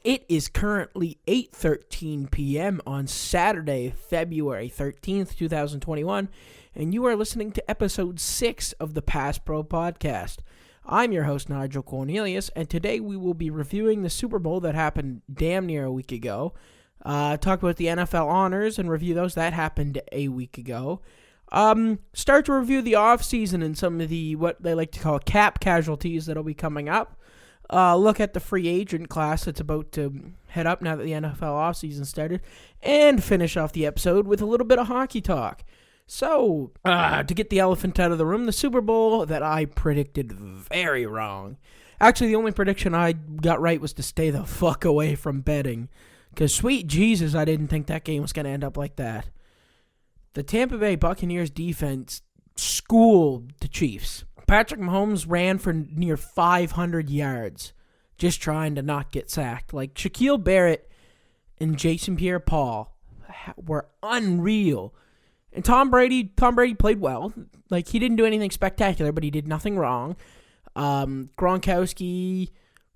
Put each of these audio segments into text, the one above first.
It is currently 8:13 p.m. on Saturday, February 13th, 2021, and you are listening to episode 6 of the Pass Pro podcast. I'm your host, Nigel Cornelius, and today we will be reviewing the Super Bowl that happened damn near a week ago, talk about the NFL honors and review those that happened a week ago, start to review the offseason and some of the, what they like to call cap casualties that'll be coming up, look at the free agent class that's about to head up now that the NFL offseason started, and finish off the episode with a little bit of hockey talk. So, to get the elephant out of the room, the Super Bowl that I predicted very wrong. Actually, the only prediction I got right was to stay the fuck away from betting. Because, sweet Jesus, I didn't think that game was going to end up like that. The Tampa Bay Buccaneers defense schooled the Chiefs. Patrick Mahomes ran for near 500 yards just trying to not get sacked. Like, Shaquille Barrett and Jason Pierre-Paul were unreal. And Tom Brady played well. Like, he didn't do anything spectacular, but he did nothing wrong. Gronkowski,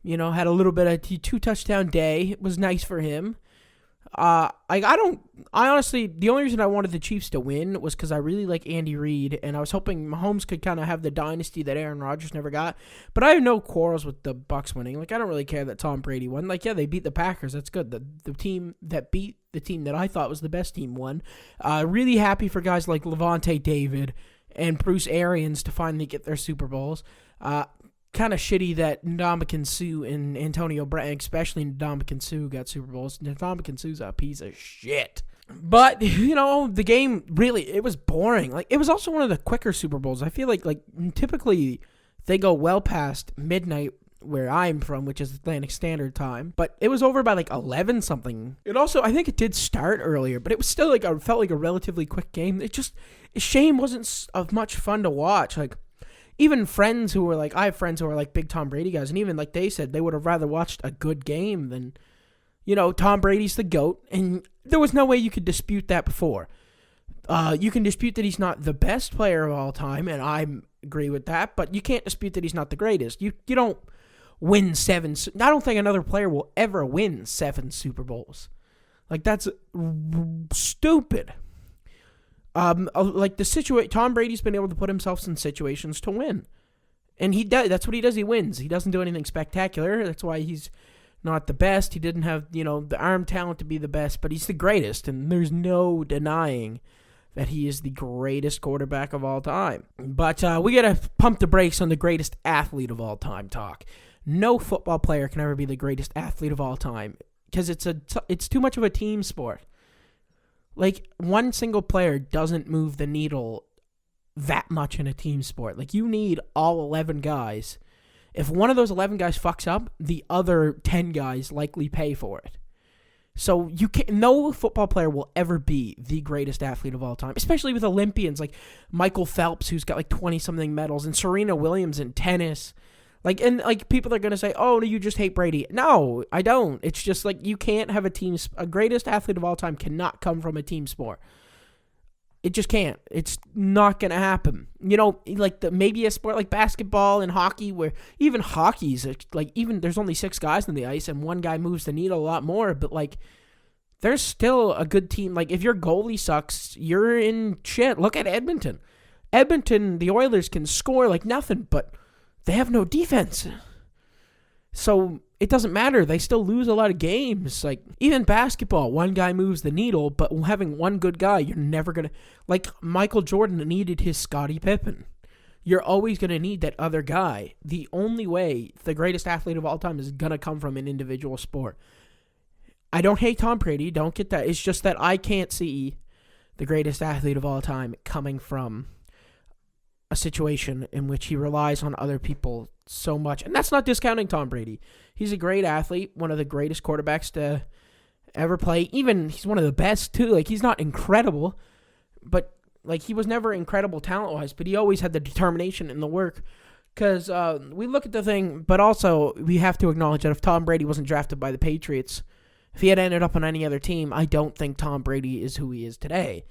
had a little bit of 2-touchdown day. It was nice for him. I honestly, the only reason I wanted the Chiefs to win was because I really like Andy Reid, and I was hoping Mahomes could kind of have the dynasty that Aaron Rodgers never got. But I have no quarrels with the Bucs winning. Like, I don't really care that Tom Brady won. Like, yeah, they beat the Packers. That's good. The team that beat the team that I thought was the best team won. Really happy for guys like Levante David and Bruce Arians to finally get their Super Bowls. Kind of shitty that Ndamukong Suh and Antonio Brown, especially Ndamukong Suh, got Super Bowls. Ndamukong Suh's a piece of shit. But, the game really, it was boring. Like, it was also one of the quicker Super Bowls. I feel like typically they go well past midnight where I'm from, which is Atlantic Standard Time. But it was over by 11 something. It also, I think it did start earlier, but it was still felt like a relatively quick game. It's shame wasn't of much fun to watch. Even friends who were I have friends who are big Tom Brady guys, and even they said they would have rather watched a good game than, Tom Brady's the GOAT, and there was no way you could dispute that before. You can dispute that he's not the best player of all time, and I agree with that, but you can't dispute that he's not the greatest. You don't win 7. I don't think another player will ever win 7 Super Bowls. That's stupid. Tom Brady's been able to put himself in situations to win. And he does. That's what he does. He wins. He doesn't do anything spectacular. That's why he's not the best. He didn't have, the arm talent to be the best, but he's the greatest. And there's no denying that he is the greatest quarterback of all time. But we got to pump the brakes on the greatest athlete of all time talk. No football player can ever be the greatest athlete of all time because it's too much of a team sport. One single player doesn't move the needle that much in a team sport. You need all 11 guys. If one of those 11 guys fucks up, the other 10 guys likely pay for it. So no football player will ever be the greatest athlete of all time, especially with Olympians like Michael Phelps, who's got 20-something medals, and Serena Williams in tennis. People are going to say, oh, you just hate Brady. No, I don't. It's just you can't have a greatest athlete of all time cannot come from a team sport. It just can't. It's not going to happen. Maybe a sport like basketball and hockey, where even hockey's even there's only 6 guys on the ice and one guy moves the needle a lot more, but there's still a good team. If your goalie sucks, you're in shit. Look at Edmonton. The Oilers can score like nothing, but they have no defense. So it doesn't matter. They still lose a lot of games. Even basketball, one guy moves the needle, but having one good guy, you're never going to... Michael Jordan needed his Scottie Pippen. You're always going to need that other guy. The only way the greatest athlete of all time is going to come from an individual sport. I don't hate Tom Brady. Don't get that. It's just that I can't see the greatest athlete of all time coming from a situation in which he relies on other people so much. And that's not discounting Tom Brady. He's a great athlete, one of the greatest quarterbacks to ever play. Even he's one of the best too. He's not incredible, but he was never incredible talent-wise, but he always had the determination and the work. Because we look at the thing, but also we have to acknowledge that if Tom Brady wasn't drafted by the Patriots, if he had ended up on any other team, I don't think Tom Brady is who he is today.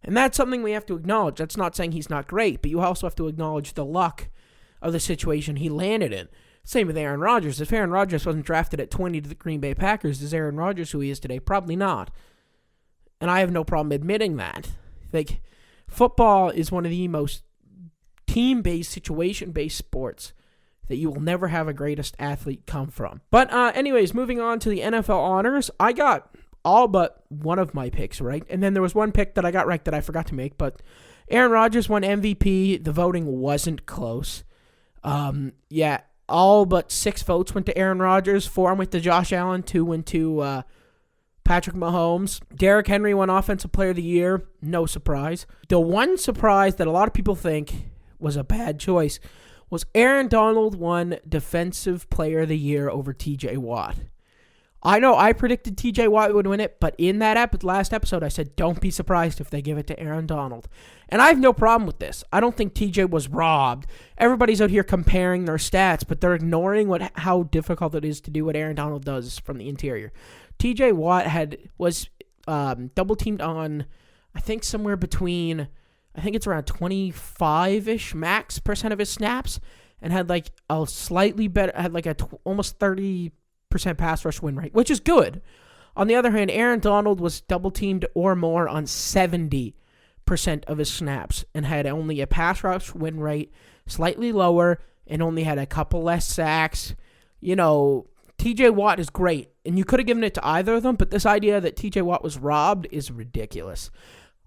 And that's something we have to acknowledge. That's not saying he's not great, but you also have to acknowledge the luck of the situation he landed in. Same with Aaron Rodgers. If Aaron Rodgers wasn't drafted at 20 to the Green Bay Packers, is Aaron Rodgers who he is today? Probably not. And I have no problem admitting that. Like, football is one of the most team-based, situation-based sports that you will never have a greatest athlete come from. But anyways, moving on to the NFL honors, I got all but one of my picks right. And then there was one pick that I got right that I forgot to make. But Aaron Rodgers won MVP. The voting wasn't close. All but 6 votes went to Aaron Rodgers. 4 went to Josh Allen. 2 went to Patrick Mahomes. Derrick Henry won Offensive Player of the Year. No surprise. The one surprise that a lot of people think was a bad choice was Aaron Donald won Defensive Player of the Year over TJ Watt. I know I predicted TJ Watt would win it, but in that last episode I said don't be surprised if they give it to Aaron Donald. And I have no problem with this. I don't think TJ was robbed. Everybody's out here comparing their stats, but they're ignoring how difficult it is to do what Aaron Donald does from the interior. TJ Watt was double teamed on, I think somewhere between, I think it's around 25-ish max % of his snaps, and had like a slightly better, had like almost 30% pass rush win rate, which is good. On the other hand, Aaron Donald was double teamed or more on 70% of his snaps and had only a pass rush win rate slightly lower and only had a couple less sacks. You know, TJ Watt is great, and you could have given it to either of them, but this idea that TJ Watt was robbed is ridiculous.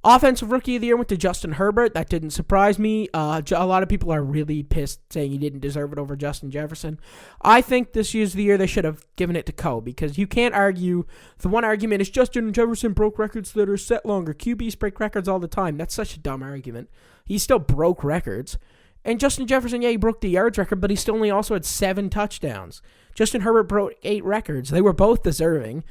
Offensive Rookie of the Year went to Justin Herbert. That didn't surprise me. A lot of people are really pissed saying he didn't deserve it over Justin Jefferson. I think this year's the year they should have given it to Coe, because you can't argue. The one argument is Justin Jefferson broke records that are set longer. QBs break records all the time. That's such a dumb argument. He still broke records. And Justin Jefferson, he broke the yards record, but he still only also had 7 touchdowns. Justin Herbert broke 8 records. They were both deserving.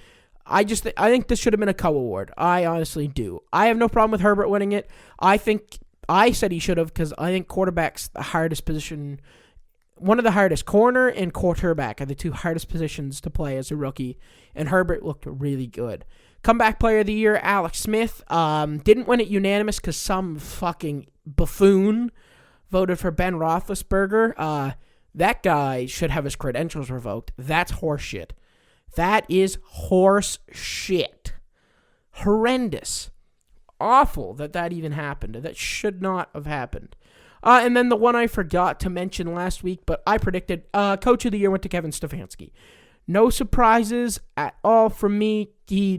I think this should have been a Coe Award. I honestly do. I have no problem with Herbert winning it. I said he should have, because I think quarterback's the hardest position. One of the hardest. Corner and quarterback are the 2 hardest positions to play as a rookie, and Herbert looked really good. Comeback Player of the Year, Alex Smith. Didn't win it unanimous because some fucking buffoon voted for Ben Roethlisberger. That guy should have his credentials revoked. That's horseshit. That is horse shit. Horrendous. Awful that even happened. That should not have happened. And then the one I forgot to mention last week, but I predicted, Coach of the Year went to Kevin Stefanski. No surprises at all from me. He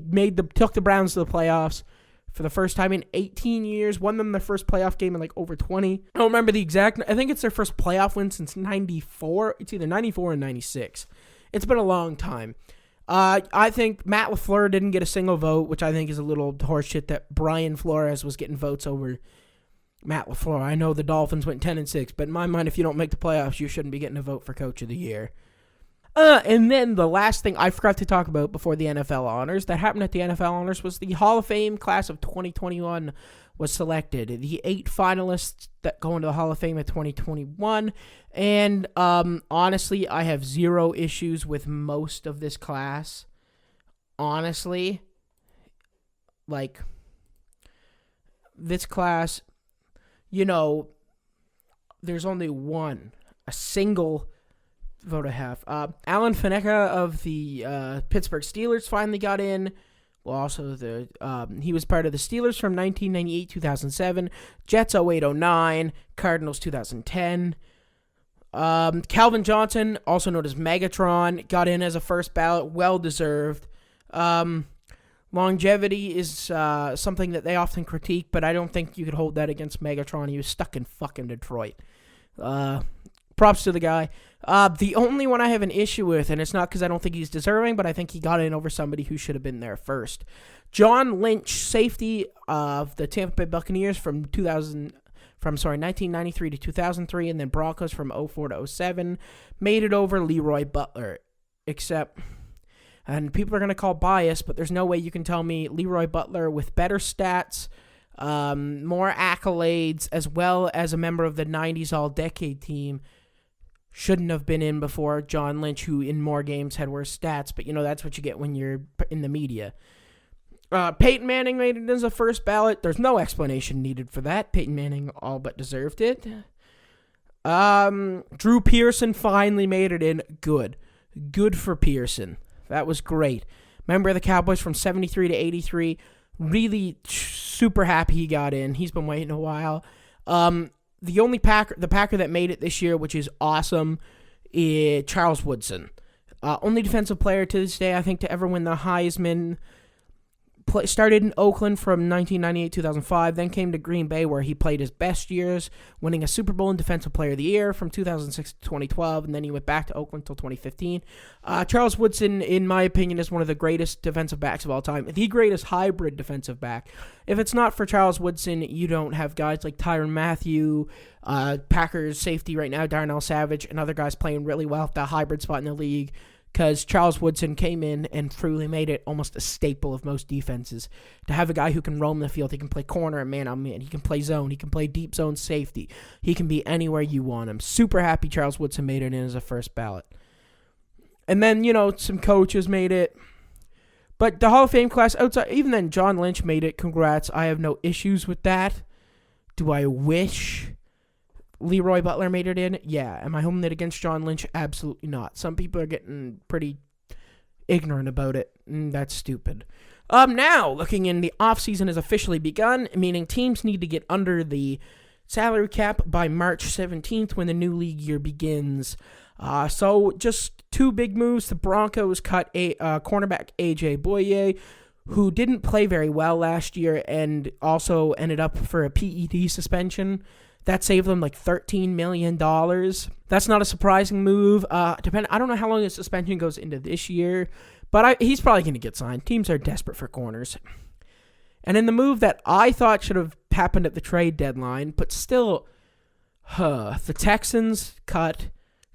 took the Browns to the playoffs for the first time in 18 years. Won them their first playoff game in like over 20. I don't remember the exact. I think it's their first playoff win since 94. It's either 94 or 96. It's been a long time. I think Matt LaFleur didn't get a single vote, which I think is a little horseshit that Brian Flores was getting votes over Matt LaFleur. I know the Dolphins went 10-6, but in my mind, if you don't make the playoffs, you shouldn't be getting a vote for Coach of the Year. And then the last thing I forgot to talk about before the NFL honors that happened at the NFL honors was the Hall of Fame class of 2021 was selected. The 8 finalists that go into the Hall of Fame in 2021. And honestly, I have 0 issues with most of this class. Honestly, like, this class, you know, there's only a single vote I have. Alan Faneca of the Pittsburgh Steelers finally got in. Well, also he was part of the Steelers from 1998-2007, Jets 08-09, Cardinals 2010. Calvin Johnson, also known as Megatron, got in as a first ballot, well deserved. Longevity is something that they often critique, but I don't think you could hold that against Megatron. He was stuck in fucking Detroit. Props to the guy. The only one I have an issue with, and it's not because I don't think he's deserving, but I think he got in over somebody who should have been there first. John Lynch, safety of the Tampa Bay Buccaneers from 1993 to 2003, and then Broncos from 04 to 07, made it over Leroy Butler. Except, and people are going to call bias, but there's no way you can tell me Leroy Butler with better stats, more accolades, as well as a member of the 90s All-Decade team, shouldn't have been in before John Lynch, who in more games had worse stats, but that's what you get when you're in the media. Peyton Manning made it as a first ballot. There's no explanation needed for that. Peyton Manning all but deserved it. Drew Pearson finally made it in. Good for Pearson. That was great. Member of the Cowboys from 73 to 83. Really super happy he got in. He's been waiting a while. The Packer that made it this year, which is awesome, is Charles Woodson. Only defensive player to this day, I think, to ever win the Heisman. Started in Oakland from 1998-2005, then came to Green Bay where he played his best years, winning a Super Bowl and Defensive Player of the Year from 2006 to 2012, and then he went back to Oakland until 2015. Charles Woodson, in my opinion, is one of the greatest defensive backs of all time, the greatest hybrid defensive back. If it's not for Charles Woodson, you don't have guys like Tyrann Mathieu, Packers safety right now, Darnell Savage, and other guys playing really well at the hybrid spot in the league, because Charles Woodson came in and truly made it almost a staple of most defenses. To have a guy who can roam the field, he can play corner and man-on-man, he can play zone, he can play deep zone safety, he can be anywhere you want him. Super happy Charles Woodson made it in as a first ballot. And then, some coaches made it. But the Hall of Fame class, outside, even then, John Lynch made it. Congrats. I have no issues with that. Do I wish Leroy Butler made it in? Yeah. Am I holding it against John Lynch? Absolutely not. Some people are getting pretty ignorant about it. That's stupid. Now, looking in, the offseason has officially begun, meaning teams need to get under the salary cap by March 17th when the new league year begins. So just two big moves. The Broncos cut cornerback A.J. Boye, who didn't play very well last year and also ended up for a PED suspension. That saved them like $13 million. That's not a surprising move. I don't know how long his suspension goes into this year, but he's probably going to get signed. Teams are desperate for corners. And in the move that I thought should have happened at the trade deadline, but still, the Texans cut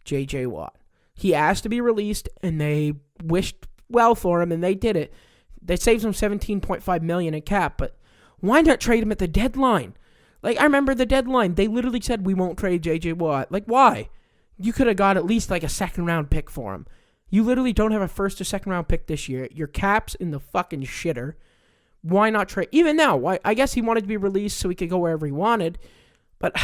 J.J. Watt. He asked to be released, and they wished well for him, and they did it. They saved him $17.5 million in cap, but why not trade him at the deadline? I remember the deadline. They literally said, we won't trade J.J. Watt. Why? You could have got at least a second-round pick for him. You literally don't have a first or second-round pick this year. Your cap's in the fucking shitter. Why not trade? Even now, I guess he wanted to be released so he could go wherever he wanted, but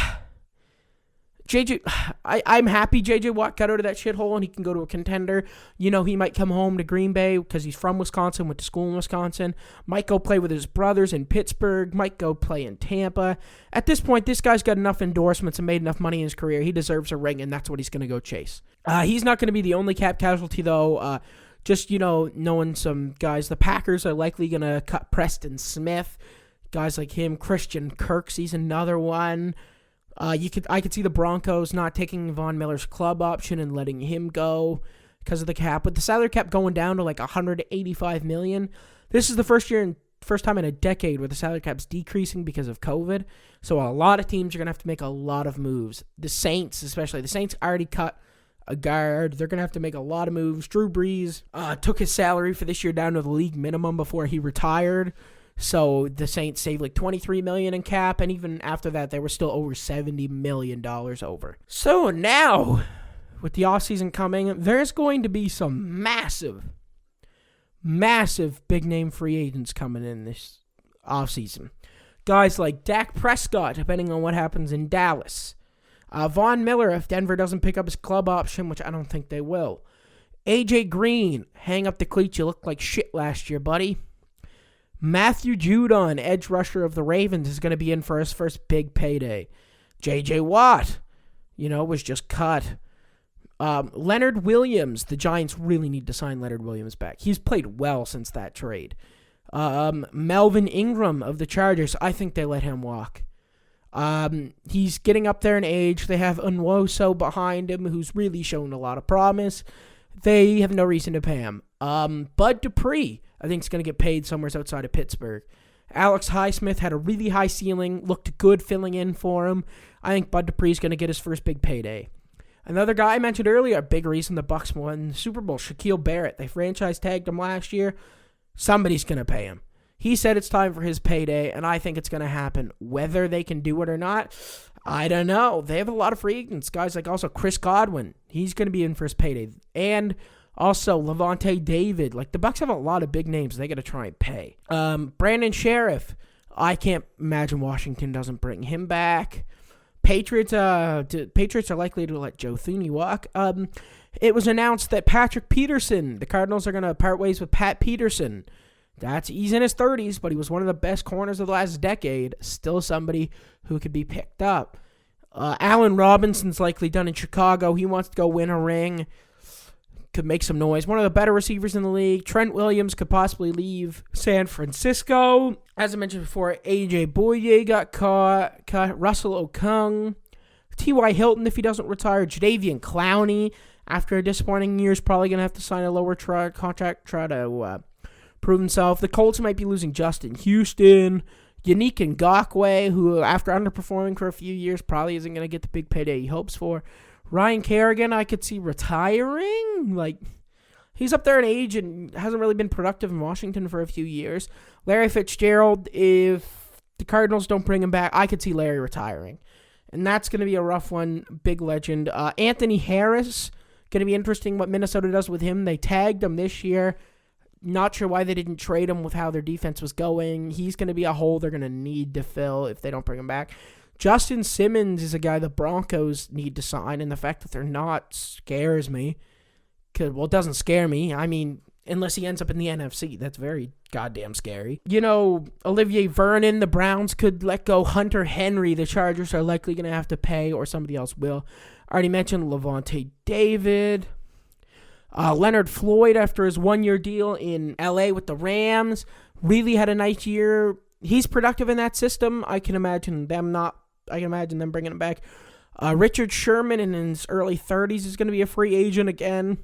I'm happy J.J. Watt got out of that shithole and he can go to a contender. He might come home to Green Bay because he's from Wisconsin, went to school in Wisconsin, might go play with his brothers in Pittsburgh, might go play in Tampa. At this point, this guy's got enough endorsements and made enough money in his career. He deserves a ring, and that's what he's going to go chase. He's not going to be the only cap casualty, though. Just, knowing some guys, the Packers are likely going to cut Preston Smith. Guys like him, Christian Kirksey's another one. I could see the Broncos not taking Von Miller's club option and letting him go because of the cap. But the salary cap going down to $185 million. This is the first time in a decade where the salary cap's decreasing because of COVID. So a lot of teams are going to have to make a lot of moves. The Saints, especially. The Saints already cut a guard. They're going to have to make a lot of moves. Drew Brees took his salary for this year down to the league minimum before he retired. So the Saints saved $23 million in cap, and even after that, they were still over $70 million over. So now, with the offseason coming, there's going to be some massive big-name free agents coming in this offseason. Guys like Dak Prescott, depending on what happens in Dallas. Von Miller, if Denver doesn't pick up his club option, which I don't think they will. A.J. Green, hang up the cleats, you looked like shit last year, buddy. Matthew Judon, edge rusher of the Ravens, is going to be in for his first big payday. J.J. Watt, was just cut. Leonard Williams, the Giants really need to sign Leonard Williams back. He's played well since that trade. Melvin Ingram of the Chargers, I think they let him walk. He's getting up there in age. They have Nwosu behind him, who's really shown a lot of promise. They have no reason to pay him. Bud Dupree, I think, is going to get paid somewhere outside of Pittsburgh. Alex Highsmith had a really high ceiling, looked good filling in for him. I think Bud Dupree is going to get his first big payday. Another guy I mentioned earlier, a big reason the Bucs won the Super Bowl, Shaquille Barrett. They franchise tagged him last year. Somebody's going to pay him. He said it's time for his payday, and I think it's going to happen. Whether they can do it or not, I don't know. They have a lot of free agents. Guys like also Chris Godwin. He's going to be in for his payday. And also Levante David. The Bucs have a lot of big names they got to try and pay. Brandon Sheriff. I can't imagine Washington doesn't bring him back. Patriots are likely to let Joe Thuney walk. It was announced that Patrick Peterson, the Cardinals are going to part ways with Pat Peterson. He's in his 30s, but he was one of the best corners of the last decade. Still somebody who could be picked up. Allen Robinson's likely done in Chicago. He wants to go win a ring. Could make some noise. One of the better receivers in the league. Trent Williams could possibly leave San Francisco. As I mentioned before, A.J. Boye got caught. Russell Okung. T.Y. Hilton, if he doesn't retire. Jadeveon Clowney, after a disappointing year, is probably going to have to sign a lower contract, try to prove himself. The Colts might be losing Justin Houston. Yannick Ngakoue, who, after underperforming for a few years, probably isn't going to get the big payday he hopes for. Ryan Kerrigan, I could see retiring. He's up there in age and hasn't really been productive in Washington for a few years. Larry Fitzgerald, if the Cardinals don't bring him back, I could see Larry retiring. And that's going to be a rough one. Big legend. Anthony Harris, going to be interesting what Minnesota does with him. They tagged him this year. Not sure why they didn't trade him with how their defense was going. He's going to be a hole they're going to need to fill if they don't bring him back. Justin Simmons is a guy the Broncos need to sign, and the fact that they're not scares me. It doesn't scare me. I mean, unless he ends up in the NFC. That's very goddamn scary. Olivier Vernon, the Browns could let go. Hunter Henry, the Chargers are likely going to have to pay, or somebody else will. I already mentioned Levante David. Leonard Floyd, after his one-year deal in L.A. with the Rams, really had a nice year. He's productive in that system. I can imagine them bringing him back. Richard Sherman, in his early 30s, is going to be a free agent again.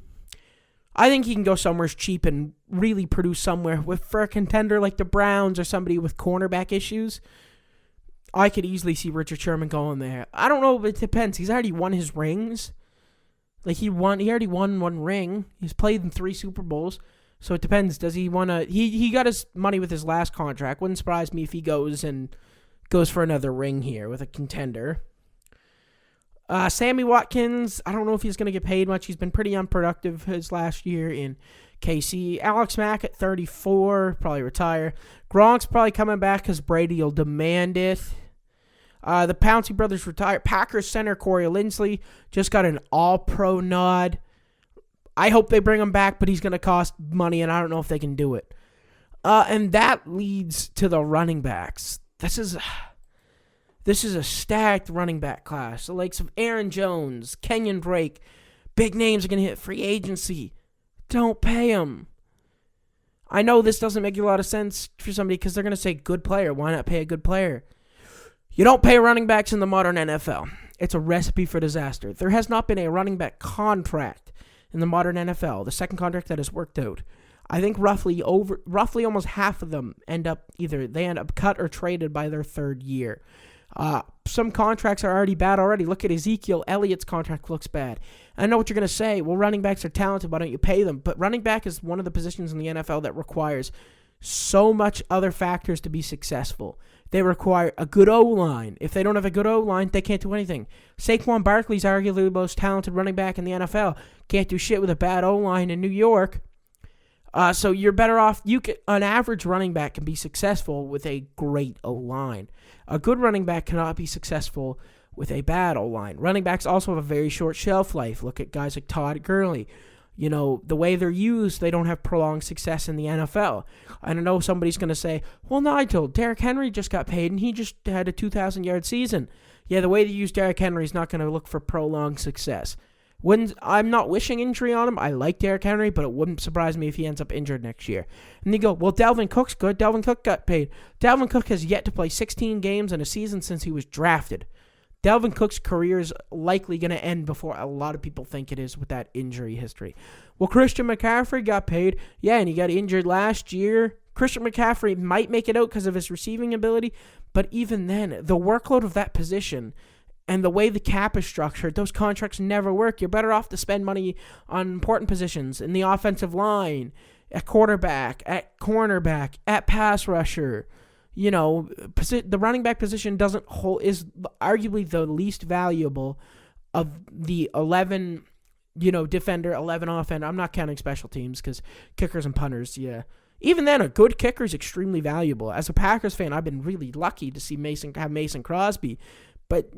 I think he can go somewhere cheap and really produce somewhere. For a contender like the Browns or somebody with cornerback issues, I could easily see Richard Sherman going there. I don't know, but it depends. He's already won his rings. He already won one ring. He's played in 3 Super Bowls. So it depends. Does he want to... He got his money with his last contract. Wouldn't surprise me if he goes for another ring here with a contender. Sammy Watkins, I don't know if he's going to get paid much. He's been pretty unproductive his last year in KC. Alex Mack at 34, probably retire. Gronk's probably coming back because Brady will demand it. The Pouncey brothers retire. Packers center Corey Linsley just got an all-pro nod. I hope they bring him back, but he's going to cost money, and I don't know if they can do it. And that leads to the running backs. This is a stacked running back class. The likes of Aaron Jones, Kenyon Drake, big names are going to hit free agency. Don't pay them. I know this doesn't make a lot of sense for somebody because they're going to say good player. Why not pay a good player? You don't pay running backs in the modern NFL. It's a recipe for disaster. There has not been a running back contract in the modern NFL, the second contract that has worked out. I think roughly almost half of them end up cut or traded by their third year. Some contracts are already bad already. Look at Ezekiel Elliott's contract looks bad. I know what you're going to say. Well, running backs are talented. Why don't you pay them? But running back is one of the positions in the NFL that requires so much other factors to be successful. They require a good O-line. If they don't have a good O-line, they can't do anything. Saquon Barkley's arguably the most talented running back in the NFL. Can't do shit with a bad O-line in New York. So you're better off. An average running back can be successful with a great O-line. A good running back cannot be successful with a bad O-line. Running backs also have a very short shelf life. Look at guys like Todd Gurley. The way they're used, they don't have prolonged success in the NFL. I know somebody's going to say, well, Nigel, Derrick Henry just got paid and he just had a 2,000-yard season. Yeah, the way they use Derrick Henry is not going to look for prolonged success. I'm not wishing injury on him. I like Derrick Henry, but it wouldn't surprise me if he ends up injured next year. And you go, well, Dalvin Cook's good. Dalvin Cook got paid. Dalvin Cook has yet to play 16 games in a season since he was drafted. Dalvin Cook's career is likely going to end before a lot of people think it is with that injury history. Well, Christian McCaffrey got paid. Yeah, and he got injured last year. Christian McCaffrey might make it out because of his receiving ability, but even then, the workload of that position and the way the cap is structured, those contracts never work. You're better off to spend money on important positions in the offensive line, at quarterback, at cornerback, at pass rusher. The running back position is arguably the least valuable of the 11, defender, 11 offender. I'm not counting special teams because kickers and punters, yeah. Even then, a good kicker is extremely valuable. As a Packers fan, I've been really lucky to see Mason Crosby. But,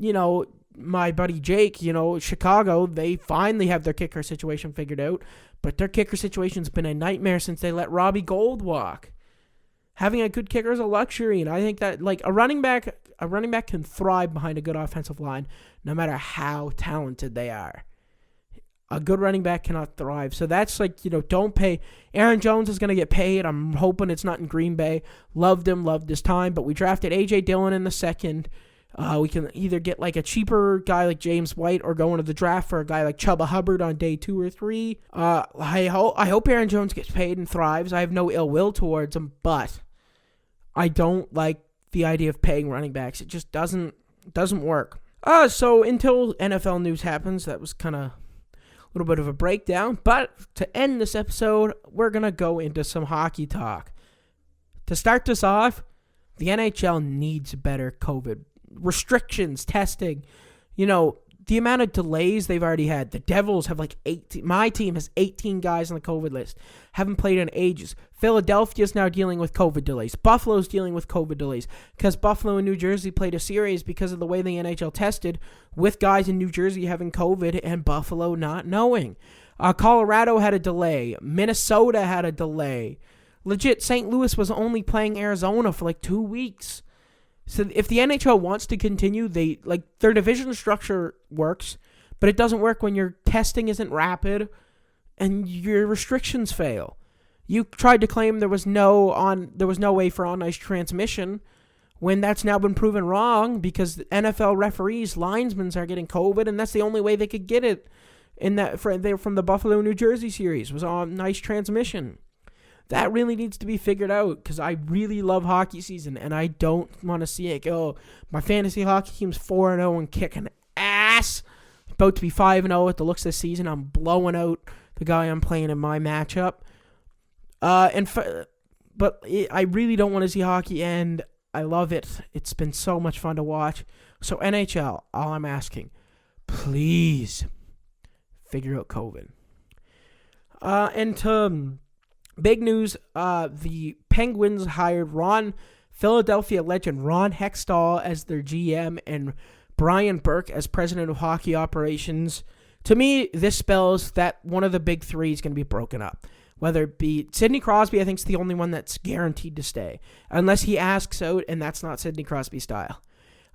my buddy Jake, Chicago, they finally have their kicker situation figured out. But their kicker situation's been a nightmare since they let Robbie Gould walk. Having a good kicker is a luxury, and I think that a running back can thrive behind a good offensive line no matter how talented they are. A good running back cannot thrive. So that's don't pay. Aaron Jones is going to get paid. I'm hoping it's not in Green Bay. Loved his time, but we drafted A.J. Dillon in the second. We can either get a cheaper guy like James White or go into the draft for a guy like Chuba Hubbard on day 2 or 3. I hope Aaron Jones gets paid and thrives. I have no ill will towards him, but I don't like the idea of paying running backs. It just doesn't work. So until NFL news happens, that was kind of a little bit of a breakdown. But to end this episode, we're going to go into some hockey talk. To start this off, the NHL needs better COVID restrictions, testing. The amount of delays they've already had. The Devils have 18. My team has 18 guys on the COVID list. Haven't played in ages. Philadelphia's now dealing with COVID delays. Buffalo's dealing with COVID delays because Buffalo and New Jersey played a series because of the way the NHL tested with guys in New Jersey having COVID and Buffalo not knowing. Colorado had a delay. Minnesota had a delay. Legit, St. Louis was only playing Arizona for 2 weeks. So if the NHL wants to continue, their division structure works, but it doesn't work when your testing isn't rapid and your restrictions fail. You tried to claim there was no way for on-ice transmission when that's now been proven wrong because NFL referees, linesmen are getting COVID, and that's the only way they could get it from the Buffalo New Jersey series was on-ice transmission. That really needs to be figured out because I really love hockey season and I don't want to see it go. My fantasy hockey team's 4-0 and kicking ass. About to be 5-0 at the looks of the season. I'm blowing out the guy I'm playing in my matchup. But I really don't want to see hockey end. I love it. It's been so much fun to watch. So NHL, all I'm asking, please figure out COVID. And to big news, the Penguins hired Philadelphia legend Ron Hextall as their GM and Brian Burke as president of hockey operations. To me, this spells that one of the big three is going to be broken up. Whether it be Sidney Crosby, I think is the only one that's guaranteed to stay. Unless he asks out, and that's not Sidney Crosby style.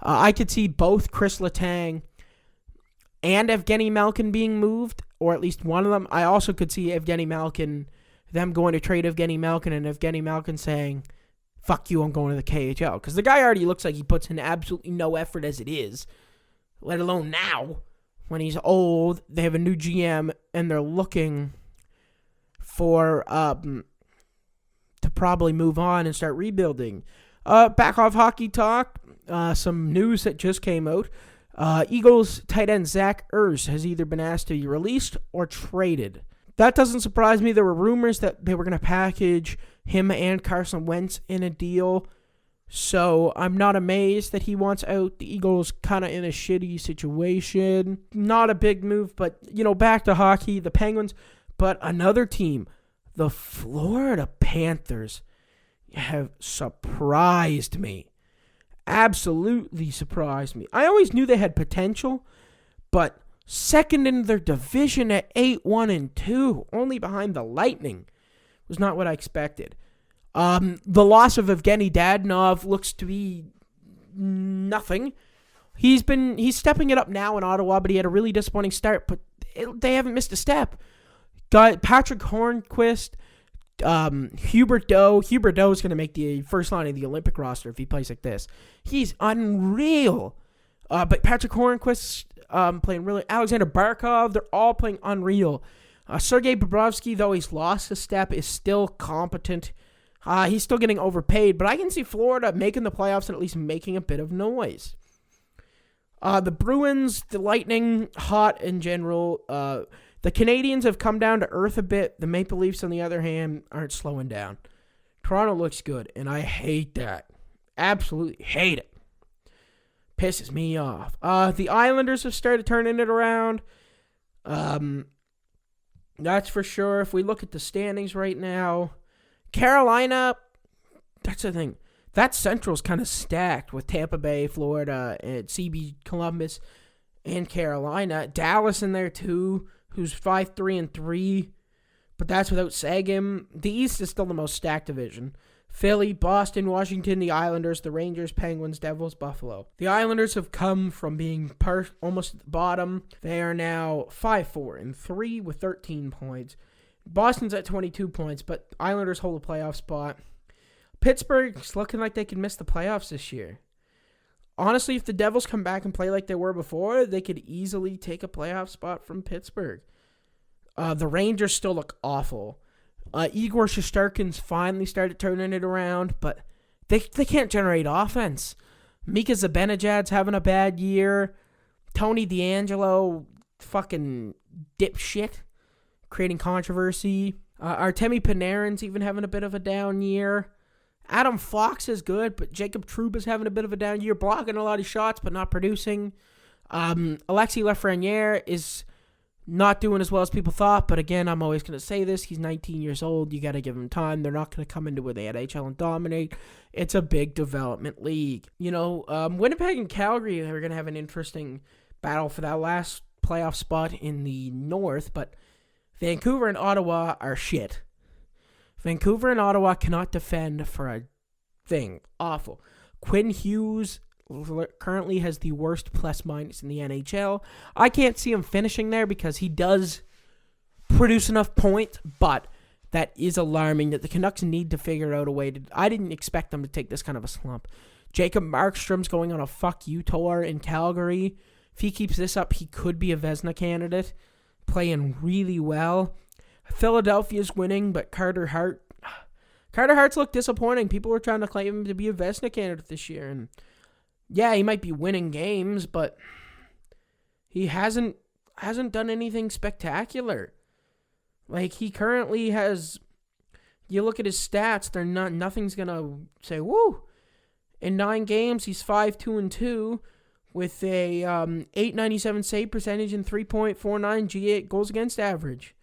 I could see both Chris Letang and Evgeny Malkin being moved, or at least one of them. I also could see Evgeny Malkin, them going to trade Evgeny Malkin and Evgeny Malkin saying, fuck you, I'm going to the KHL. Because the guy already looks like he puts in absolutely no effort as it is, let alone now when he's old. They have a new GM and they're looking for to probably move on and start rebuilding. Back off hockey talk, some news that just came out. Eagles tight end Zach Ertz has either been asked to be released or traded. That doesn't surprise me. There were rumors that they were going to package him and Carson Wentz in a deal. So I'm not amazed that he wants out. The Eagles kind of in a shitty situation. Not a big move, but, back to hockey. The Penguins, but another team, the Florida Panthers, have surprised me. Absolutely surprised me. I always knew they had potential, but second in their division at 8-1-2, only behind the Lightning, was not what I expected. The loss of Evgeny Dadonov looks to be nothing. He's stepping it up now in Ottawa, but he had a really disappointing start. But they haven't missed a step. Got Patrick Hornquist, Hubert Doe. Hubert Doe is going to make the first line of the Olympic roster if he plays like this. He's unreal. But Patrick Hornquist playing really. Alexander Barkov, they're all playing unreal. Sergei Bobrovsky, though he's lost a step, is still competent. He's still getting overpaid, but I can see Florida making the playoffs and at least making a bit of noise. The Bruins, the Lightning, hot in general. The Canadians have come down to earth a bit. The Maple Leafs, on the other hand, aren't slowing down. Toronto looks good, and I hate that. Absolutely hate it. Pisses me off. The Islanders have started turning it around. That's for sure. If we look at the standings right now, Carolina, that's the thing. That Central's kind of stacked with Tampa Bay, Florida, and CB Columbus, and Carolina. Dallas in there too, who's 5-3-3, but that's without Sagam. The East is still the most stacked division. Philly, Boston, Washington, the Islanders, the Rangers, Penguins, Devils, Buffalo. The Islanders have come from being almost at the bottom. They are now 5-4-3 with 13 points. Boston's at 22 points, but Islanders hold a playoff spot. Pittsburgh's looking like they could miss the playoffs this year. Honestly, if the Devils come back and play like they were before, they could easily take a playoff spot from Pittsburgh. The Rangers still look awful. Igor Shesterkin's finally started turning it around, but they can't generate offense. Mika Zibanejad's having a bad year. Tony DeAngelo, fucking dipshit, creating controversy. Artemi Panarin's even having a bit of a down year. Adam Fox is good, but Jacob Trouba's having a bit of a down year, blocking a lot of shots but not producing. Alexis Lafreniere is not doing as well as people thought, but again, I'm always going to say this. He's 19 years old. You got to give him time. They're not going to come into the NHL and dominate. It's a big development league. Winnipeg and Calgary are going to have an interesting battle for that last playoff spot in the North, but Vancouver and Ottawa are shit. Vancouver and Ottawa cannot defend for a thing. Awful. Quinn Hughes currently has the worst plus-minus in the NHL. I can't see him finishing there because he does produce enough points, but that is alarming that the Canucks need to figure out a way to... I didn't expect them to take this kind of a slump. Jacob Markstrom's going on a fuck you tour in Calgary. If he keeps this up, he could be a Vezina candidate, playing really well. Philadelphia's winning, but Carter Hart's looked disappointing. People were trying to claim him to be a Vezina candidate this year, and yeah, he might be winning games, but he hasn't done anything spectacular. Like, he currently has, you look at his stats, nothing's gonna say woo. In 9 games, he's 5-2-2 with a .897 save percentage and 3.49 G8 goals against average.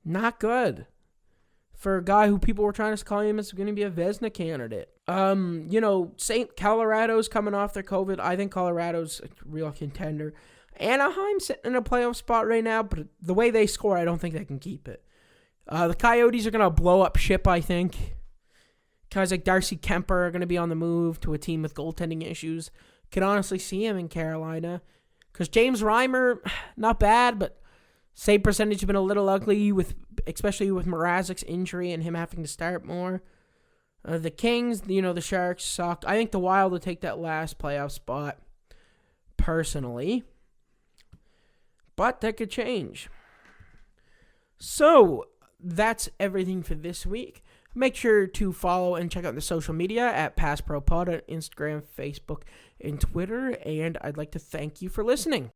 Not good for a guy who people were trying to call him as going to be a Vezina candidate. Colorado's coming off their COVID. I think Colorado's a real contender. Anaheim's sitting in a playoff spot right now, but the way they score, I don't think they can keep it. The Coyotes are going to blow up ship, I think. Guys like Darcy Kemper are going to be on the move to a team with goaltending issues. Can honestly see him in Carolina. Because James Reimer, not bad, but save percentage has been a little ugly, especially with Mrazek's injury and him having to start more. The Kings, the Sharks sucked. I think the Wild will take that last playoff spot, personally. But that could change. So, that's everything for this week. Make sure to follow and check out the social media at PassProPod on Instagram, Facebook, and Twitter. And I'd like to thank you for listening.